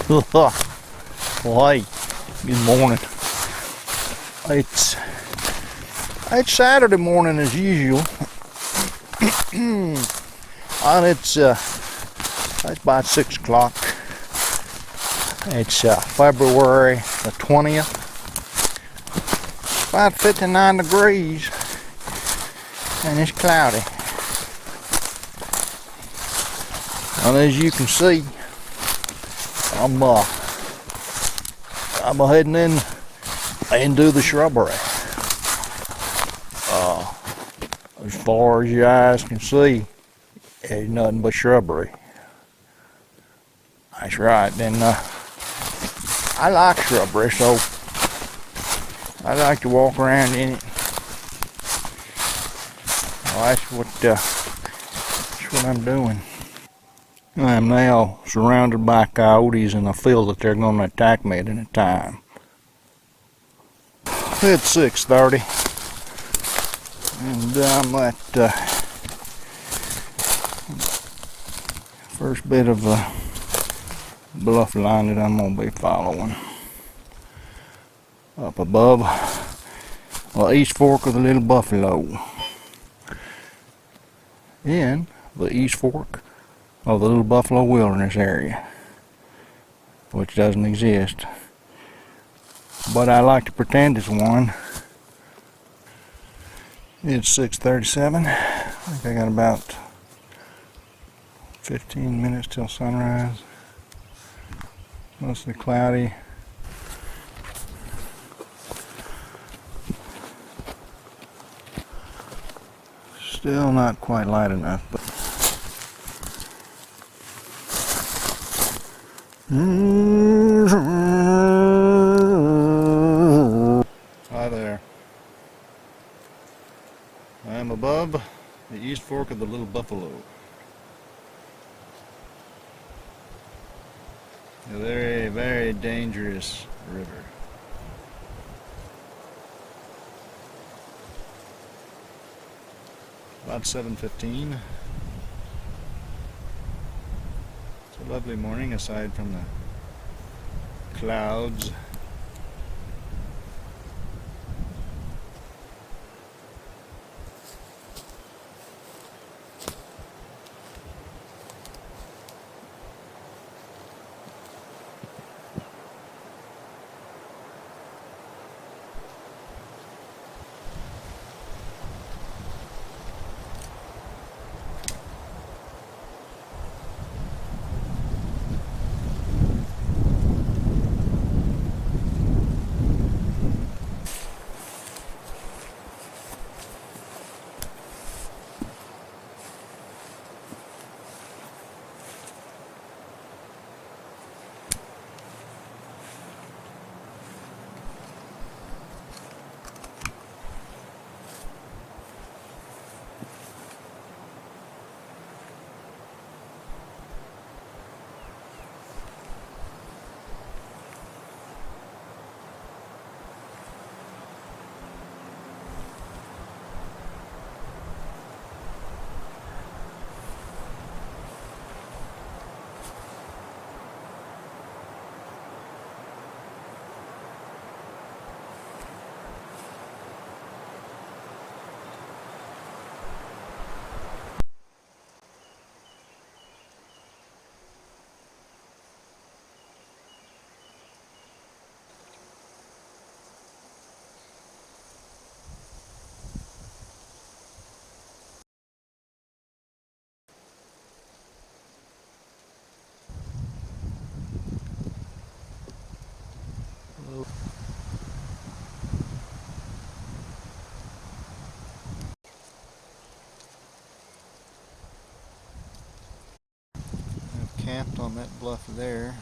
Well, hey, good morning. It's Saturday morning as usual, and it's about 6 o'clock. It's February the 20th. About 59 degrees, and it's cloudy. And as you can see, I'm heading into the shrubbery. As far as your eyes can see, there's nothing but shrubbery. That's right. Then I like shrubbery, so I like to walk around in it. Well, that's what I'm doing. I am now surrounded by coyotes, and I feel that they're going to attack me at any time. It's 6:30, and I'm at first bit of the Bluff line that I'm going to be following. Up above the East Fork of the Little Buffalo, in the East Fork of the Little Buffalo Wilderness area, which doesn't exist, but I like to pretend it's one. It's 6:37. I think I got about 15 minutes till sunrise. Mostly cloudy. Still not quite light enough, but hi there. I am above the East Fork of the Little Buffalo. A very, very dangerous river. About 7:15. It's a lovely morning aside from the clouds. I've camped on that bluff there.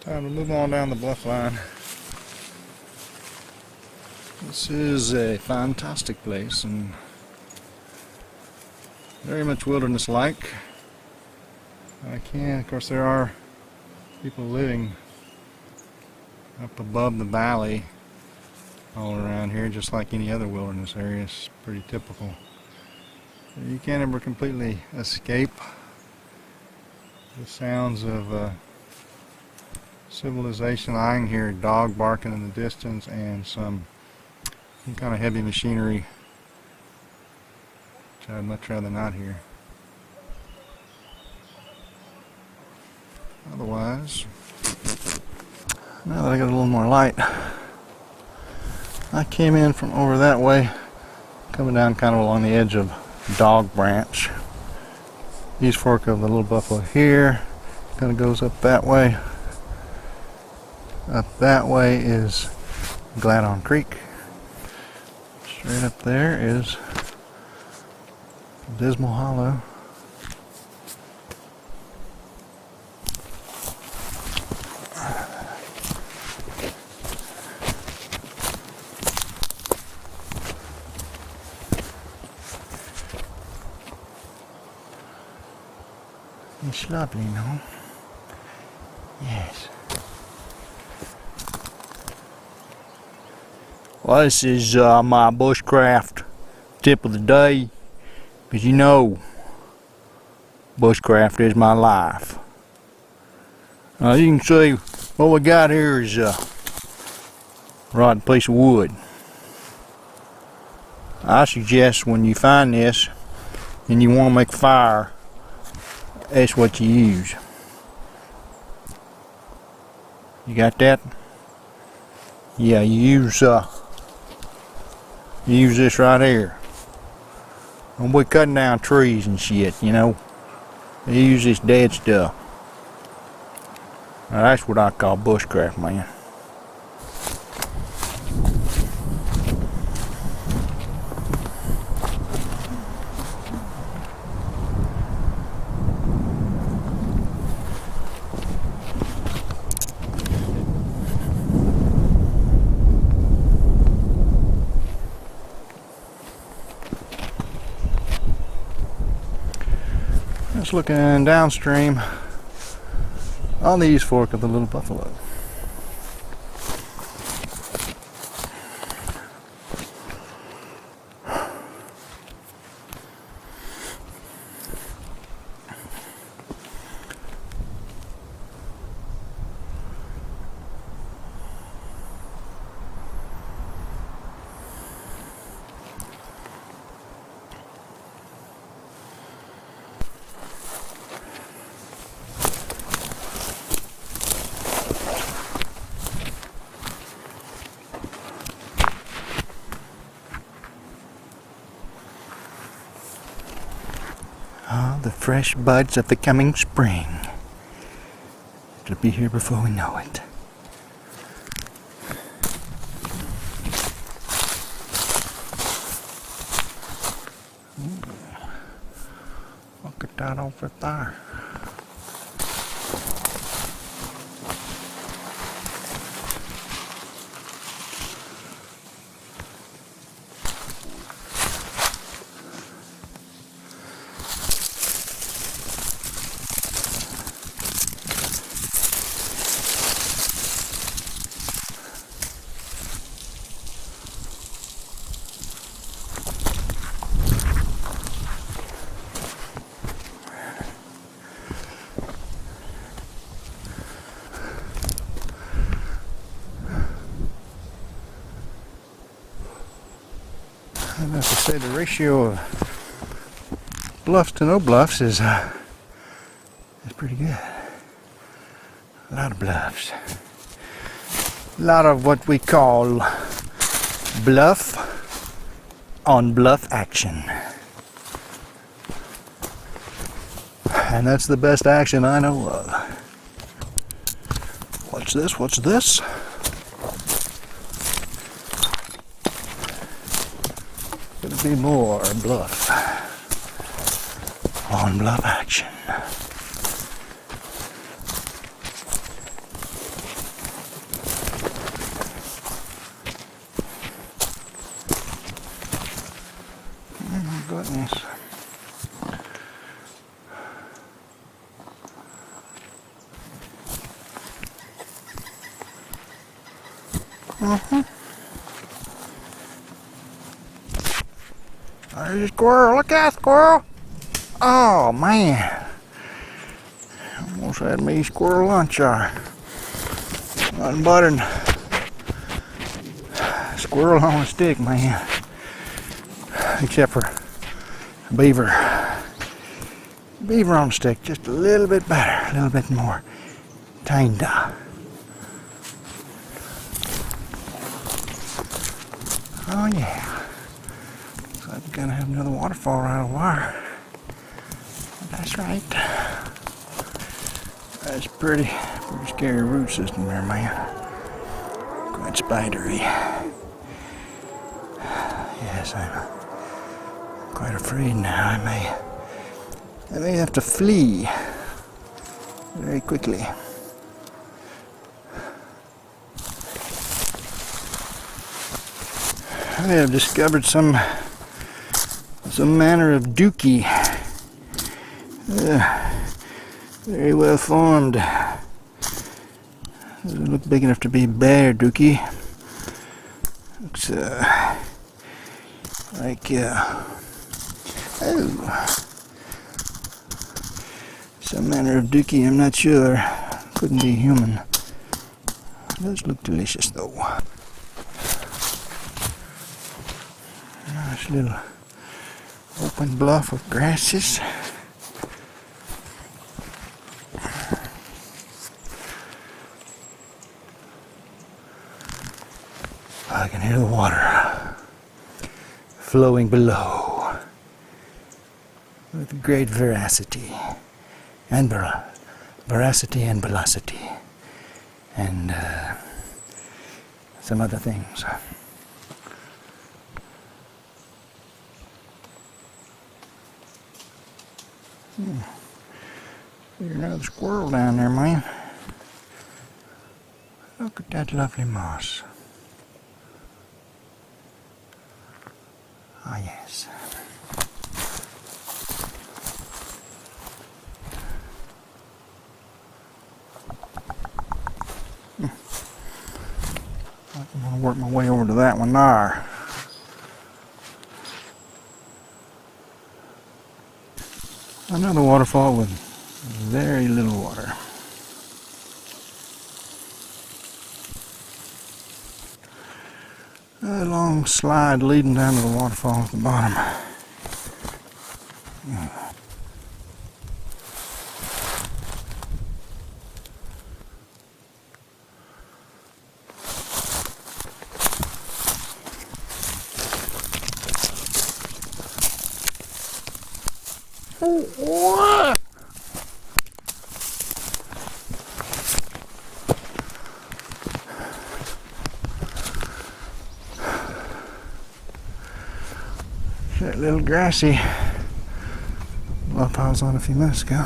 Time to move on down the bluff line. This is a fantastic place and very much wilderness-like. Of course there are people living up above the valley all around here, just like any other wilderness area. It's pretty typical. You can't ever completely escape the sounds of civilization. I can hear a dog barking in the distance and some kind of heavy machinery, which I'd much rather not hear. Otherwise, now that I got a little more light, I came in from over that way, coming down kind of along the edge of Dog Branch. East fork of the Little Buffalo here, kind of goes up that way. Up that way is Gladon Creek. Straight up there is Dismal Hollow. It's lovely, no? Yes. Well, this is my bushcraft tip of the day, because you know, Bushcraft is my life. You can see what we got here is a rotten piece of wood. I suggest when you find this and you want to make a fire, that's what you use. You got that? Yeah, you use this right here. When we're cutting down trees and shit, you know, you use this dead stuff. Now that's what I call bushcraft, man. Just looking downstream on the east fork of the Little Buffalo. The fresh buds of the coming spring. It'll be here before we know it. Look at that over there. I have to say the ratio of bluffs to no bluffs is pretty good. A lot of bluffs. A lot of what we call bluff on bluff action. And that's the best action I know of. What's this? What's this? Could be more bluff on bluff action. Oh my goodness. There's a squirrel. Look out, squirrel. Oh, man. Almost had me squirrel lunch there. Nothing but a squirrel on a stick, man. Except for beaver. Beaver on a stick, just a little bit better, a little bit more tender. Oh, yeah. I'm gonna have another waterfall right over there. That's right. That's pretty scary root system there, man. Quite spidery. Yes, I'm quite afraid now. I may have to flee very quickly. I have discovered some manner of dookie. Very well formed. Doesn't look big enough to be a bear dookie. Looks like oh, Some manner of dookie, I'm not sure. Couldn't be human. It does look delicious though. Nice little open bluff of grasses. I can hear the water flowing below with great veracity and veracity and velocity and some other things. There's another squirrel down there, man. Look at that lovely moss. Ah, yes. I'm going to work my way over to that one there. Another waterfall with very little water. A long slide leading down to the waterfall at the bottom. What? That little grassy bluff I was on a few minutes ago.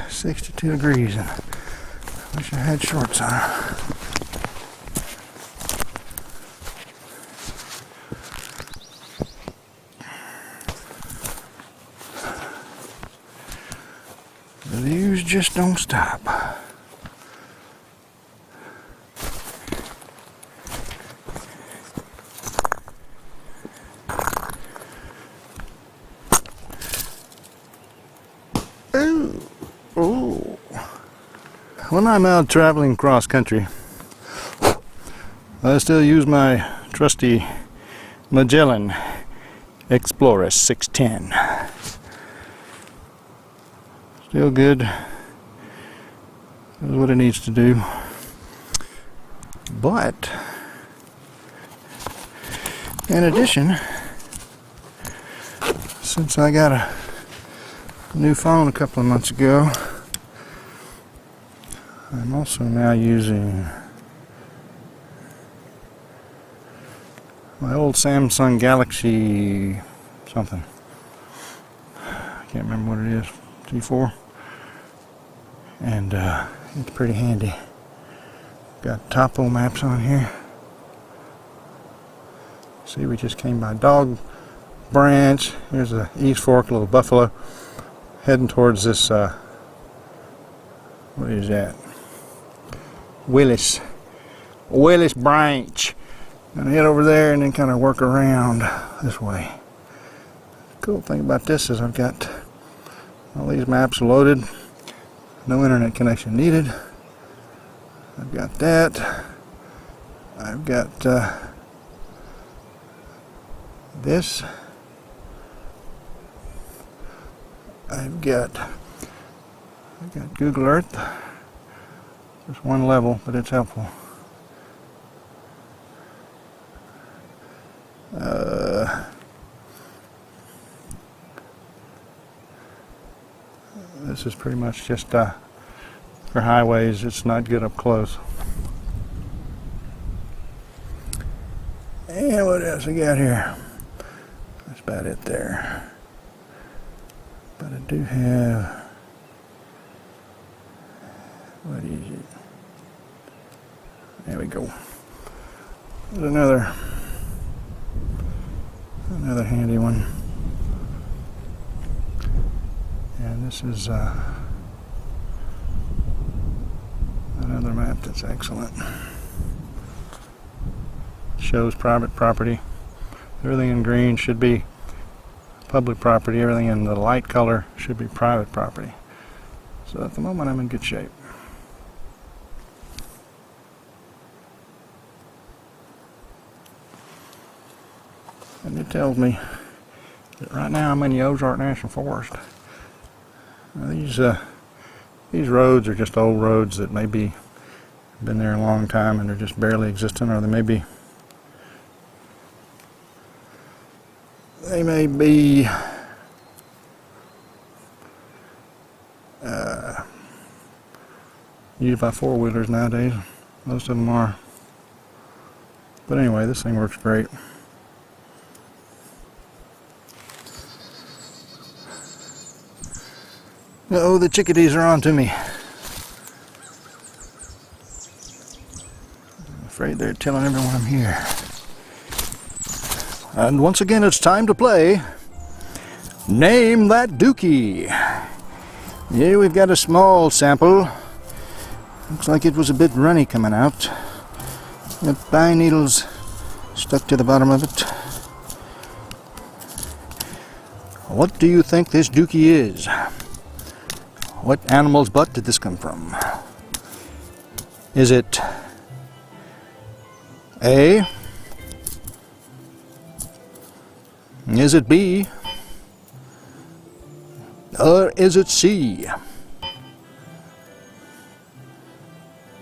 "62 degrees and I wish I had shorts on. The views just don't stop. Oh. When I'm out traveling cross country, I still use my trusty Magellan Explorer 610. Still good. Does what it needs to do. But in addition, since I got a new phone a couple of months ago, I'm also now using my old Samsung Galaxy something. I can't remember what it is. T4. And it's pretty handy. Got topo maps on here. See, we just came by Dog Branch. Here's the East Fork, little buffalo. Heading towards this, what is that? Willis Branch. Gonna head over there and then kind of work around this way. Cool thing about this is I've got all these maps loaded. No internet connection needed. I've got that. I've got this. I've got Google Earth. Just one level, but it's helpful. This is pretty much just for highways. It's not good up close. And what else we got here? That's about it there. But I do have, what is it? There we go. There's another handy one. And this is another Another map that's excellent. Shows private property. Everything in green should be public property. Everything in the light color should be private property. So at the moment I'm in good shape. And it tells me that right now I'm in the Ozark National Forest. Now these roads are just old roads that may be been there a long time and they're just barely existing, or they may be used by four-wheelers nowadays. Most of them are. But anyway, this thing works great. Uh-oh, the chickadees are on to me. I'm afraid they're telling everyone I'm here. And once again, it's time to play Name That Dookie. Here we've got a small sample. Looks like it was a bit runny coming out. The pine needles stuck to the bottom of it. What do you think this dookie is? What animal's butt did this come from? Is it A? Is it B? Or is it C?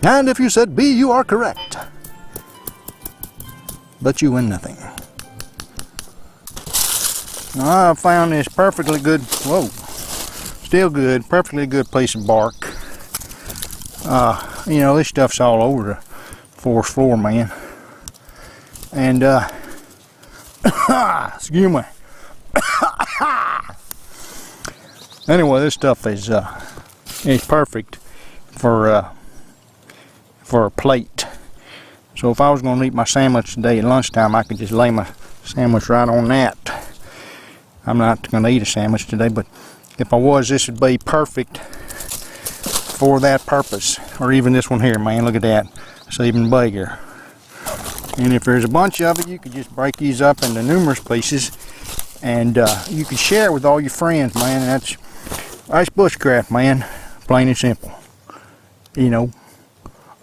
And if you said B, you are correct. But you win nothing. I found this perfectly good, whoa, still good, perfectly good piece of bark. You know, this stuff's all over the forest floor, man. And, excuse me. Anyway, this stuff is perfect for a plate. So if I was going to eat my sandwich today at lunchtime, I could just lay my sandwich right on that. I'm not going to eat a sandwich today, but if I was, this would be perfect for that purpose. Or even this one here, man, look at that. It's even bigger. And if there's a bunch of it, you could just break these up into numerous pieces, and you can share it with all your friends, man. And that's bushcraft, man, plain and simple. You know,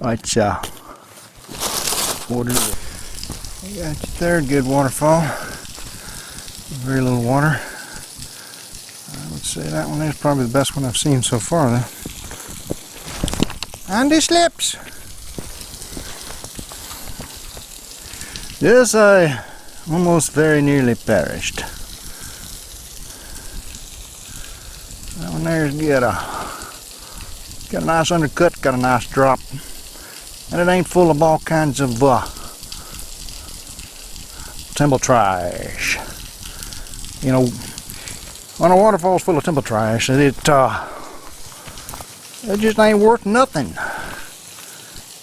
it's what is it? We got your third good waterfall. Very little water. I would say that one is probably the best one I've seen so far, though. And it slips. Yes, I almost very nearly perished. That one there's got a nice undercut, got a nice drop, and it ain't full of all kinds of temple trash. You know, when a waterfall's full of temple trash, it just ain't worth nothing.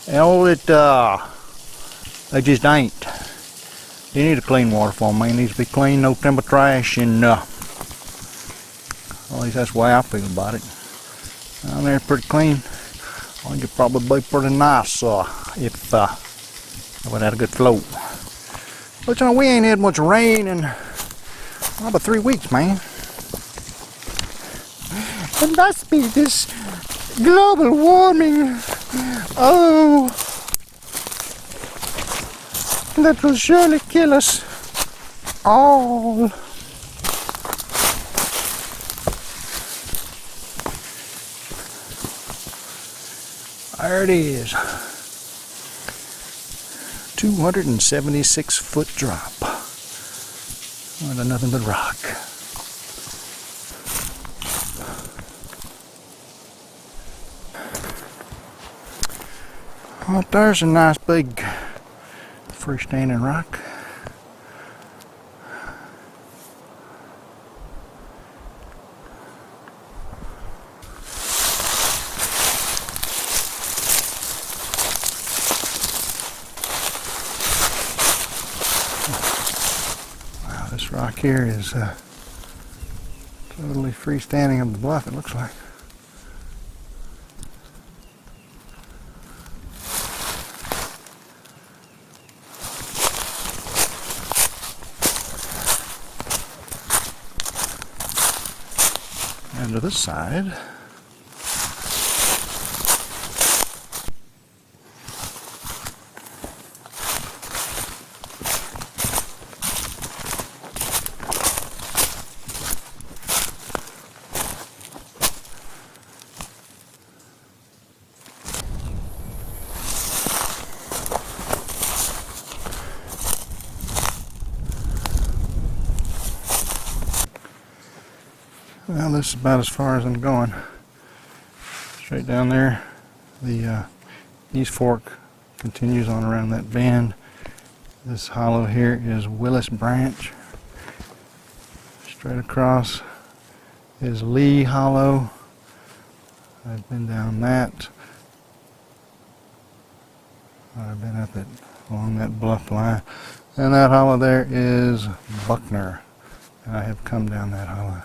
You know, it just ain't. You need a clean waterfall, man. It needs to be clean, no temple trash, and at least that's the way I feel about it. Down there, pretty clean. I think it'd probably be pretty nice if it had a good flow. But you know, we ain't had much rain in about 3 weeks, man. It must be this global warming. Oh, that will surely kill us all. There it is. 276-foot drop. Well, nothing but rock. Well, there's a nice big freestanding rock. Wow, this rock here is totally freestanding up the bluff, it looks like. Turn to the side. Well, this is about as far as I'm going. Straight down there. The East Fork continues on around that bend. This hollow here is Willis Branch. Straight across is Lee Hollow. I've been down that. I've been up along that bluff line. And that hollow there is Buckner. And I have come down that hollow.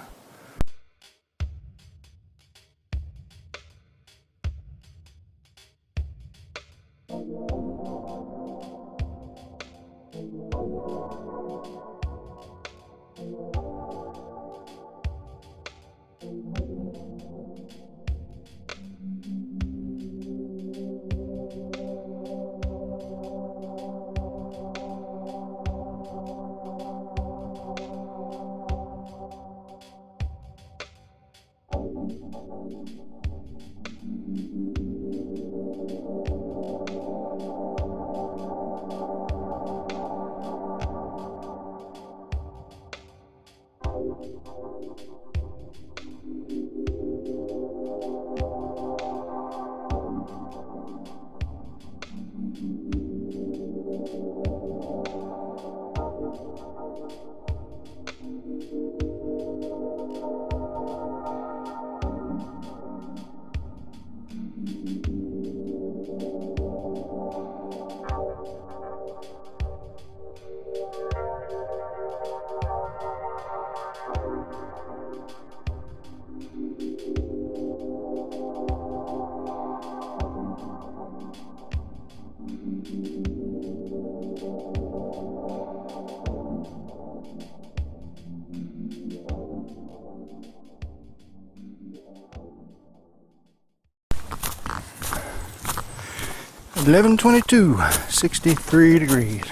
(11:22), 63 degrees.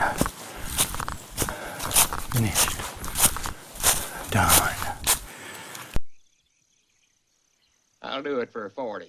Finished. Done. I'll do it for 40.